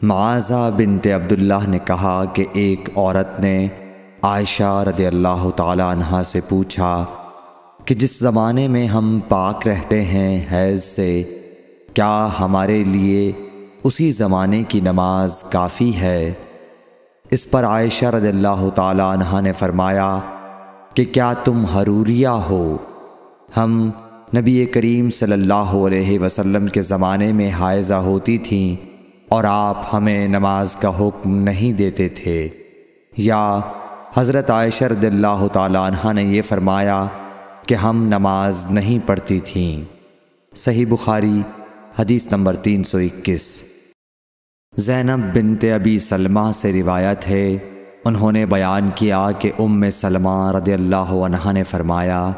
معاذہ بنت عبداللہ نے کہا کہ ایک عورت نے عائشہ رضی اللہ تعالی عنہا سے پوچھا کہ جس زمانے میں ہم پاک رہتے ہیں حیض سے، کیا ہمارے لیے اسی زمانے کی نماز کافی ہے؟ اس پر عائشہ رضی اللہ تعالی عنہا نے فرمایا کہ کیا تم حروریہ ہو؟ ہم نبی کریم صلی اللہ علیہ وسلم کے زمانے میں حائضہ ہوتی تھیں اور آپ ہمیں نماز کا حکم نہیں دیتے تھے، یا حضرت عائشہ رضی اللہ تعالی عنہا نے یہ فرمایا کہ ہم نماز نہیں پڑھتی تھیں۔ صحیح بخاری حدیث نمبر 321۔ زینب بنت ابی سلمہ سے روایت ہے، انہوں نے بیان کیا کہ ام سلمہ رضی اللہ عنہا نے فرمایا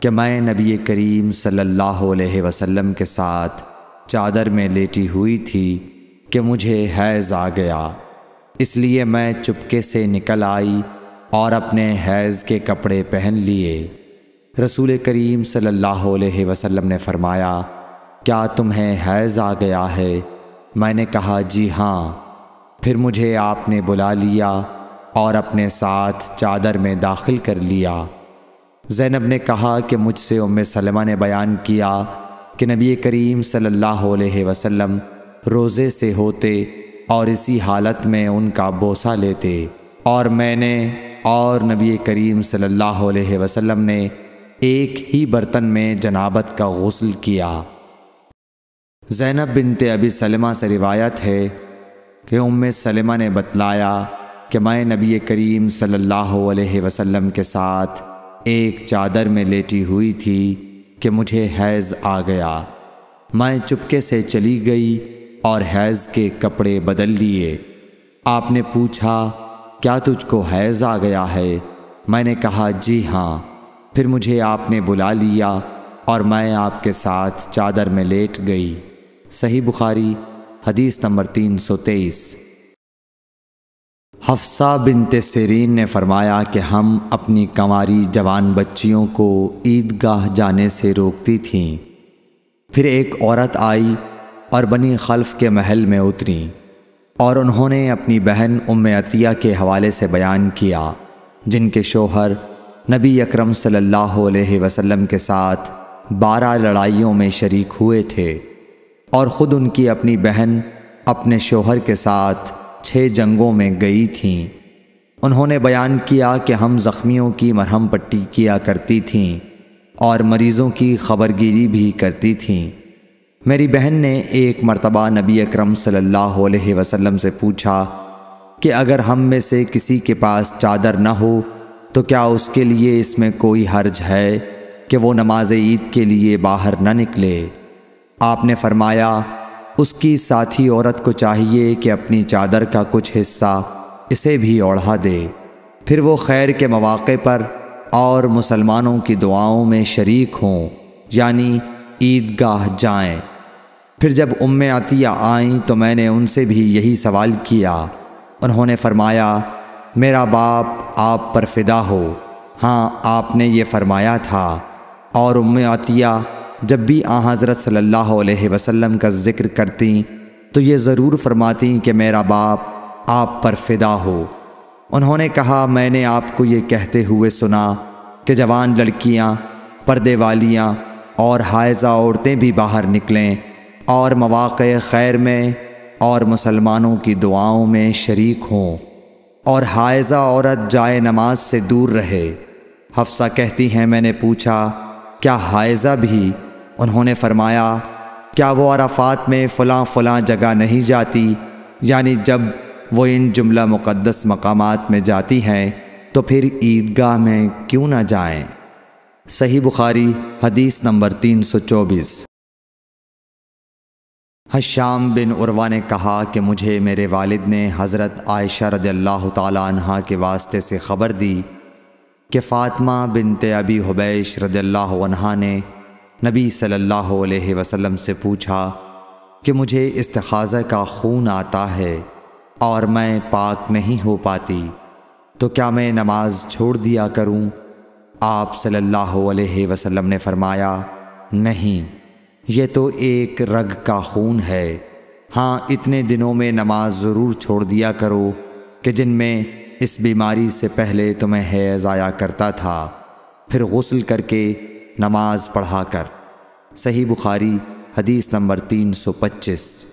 کہ میں نبی کریم صلی اللہ علیہ وسلم کے ساتھ چادر میں لیٹی ہوئی تھی کہ مجھے حیض آ گیا، اس لیے میں چپکے سے نکل آئی اور اپنے حیض کے کپڑے پہن لیے۔ رسول کریم صلی اللہ علیہ وسلم نے فرمایا، کیا تمہیں حیض آ گیا ہے؟ میں نے کہا جی ہاں۔ پھر مجھے آپ نے بلا لیا اور اپنے ساتھ چادر میں داخل کر لیا۔ زینب نے کہا کہ مجھ سے ام سلمہ نے بیان کیا کہ نبی کریم صلی اللہ علیہ وسلم روزے سے ہوتے اور اسی حالت میں ان کا بوسہ لیتے، اور میں نے اور نبی کریم صلی اللہ علیہ وسلم نے ایک ہی برتن میں جنابت کا غسل کیا۔ زینب بنت ابی سلمہ سے روایت ہے کہ ام سلمہ نے بتلایا کہ میں نبی کریم صلی اللہ علیہ وسلم کے ساتھ ایک چادر میں لیٹی ہوئی تھی کہ مجھے حیض آ گیا۔ میں چپکے سے چلی گئی اور حیض کے کپڑے بدل لیے۔ آپ نے پوچھا، کیا تجھ کو حیض آ گیا ہے؟ میں نے کہا جی ہاں۔ پھر مجھے آپ نے بلا لیا اور میں آپ کے ساتھ چادر میں لیٹ گئی۔ صحیح بخاری حدیث نمبر 323۔ حفصہ بنت سیرین نے فرمایا کہ ہم اپنی کنواری جوان بچیوں کو عیدگاہ جانے سے روکتی تھیں۔ پھر ایک عورت آئی اور بنی خلف کے محل میں اتریں، اور انہوں نے اپنی بہن ام عطیہ کے حوالے سے بیان کیا، جن کے شوہر نبی اکرم صلی اللہ علیہ وسلم کے ساتھ 12 لڑائیوں میں شریک ہوئے تھے، اور خود ان کی اپنی بہن اپنے شوہر کے ساتھ 6 جنگوں میں گئی تھیں۔ انہوں نے بیان کیا کہ ہم زخمیوں کی مرہم پٹی کیا کرتی تھیں اور مریضوں کی خبرگیری بھی کرتی تھیں۔ میری بہن نے ایک مرتبہ نبی اکرم صلی اللہ علیہ وسلم سے پوچھا کہ اگر ہم میں سے کسی کے پاس چادر نہ ہو تو کیا اس کے لیے اس میں کوئی حرج ہے کہ وہ نماز عید کے لیے باہر نہ نکلے؟ آپ نے فرمایا، اس کی ساتھی عورت کو چاہیے کہ اپنی چادر کا کچھ حصہ اسے بھی اوڑھا دے، پھر وہ خیر کے مواقع پر اور مسلمانوں کی دعاؤں میں شریک ہوں، یعنی عیدگاہ جائیں۔ پھر جب ام عطیہ آئیں تو میں نے ان سے بھی یہی سوال کیا۔ انہوں نے فرمایا، میرا باپ آپ پر فدا ہو، ہاں آپ نے یہ فرمایا تھا۔ اور ام عطیہ جب بھی حضرت صلی اللہ علیہ وسلم کا ذکر کرتیں تو یہ ضرور فرماتیں کہ میرا باپ آپ پر فدا ہو۔ انہوں نے کہا، میں نے آپ کو یہ کہتے ہوئے سنا کہ جوان لڑکیاں، پردے والیاں اور حائضہ عورتیں بھی باہر نکلیں اور مواقع خیر میں اور مسلمانوں کی دعاؤں میں شریک ہوں، اور حائضہ عورت جائے نماز سے دور رہے۔ حفصہ کہتی ہیں، میں نے پوچھا، کیا حائضہ بھی؟ انہوں نے فرمایا، کیا وہ عرفات میں فلاں فلاں جگہ نہیں جاتی؟ یعنی جب وہ ان جملہ مقدس مقامات میں جاتی ہیں تو پھر عیدگاہ میں کیوں نہ جائیں؟ صحیح بخاری حدیث نمبر 324۔ ہشام بن عروہ نے کہا کہ مجھے میرے والد نے حضرت عائشہ رضی اللہ تعالی عنہا کے واسطے سے خبر دی کہ فاطمہ بنت ابی حبیش رضی اللہ عنہا نے نبی صلی اللہ علیہ وسلم سے پوچھا کہ مجھے استحاضہ کا خون آتا ہے اور میں پاک نہیں ہو پاتی، تو کیا میں نماز چھوڑ دیا کروں؟ آپ صلی اللہ علیہ وسلم نے فرمایا، نہیں، یہ تو ایک رگ کا خون ہے، ہاں اتنے دنوں میں نماز ضرور چھوڑ دیا کرو کہ جن میں اس بیماری سے پہلے تمہیں حیض آیا کرتا تھا، پھر غسل کر کے نماز پڑھا کر۔ صحیح بخاری حدیث نمبر 325۔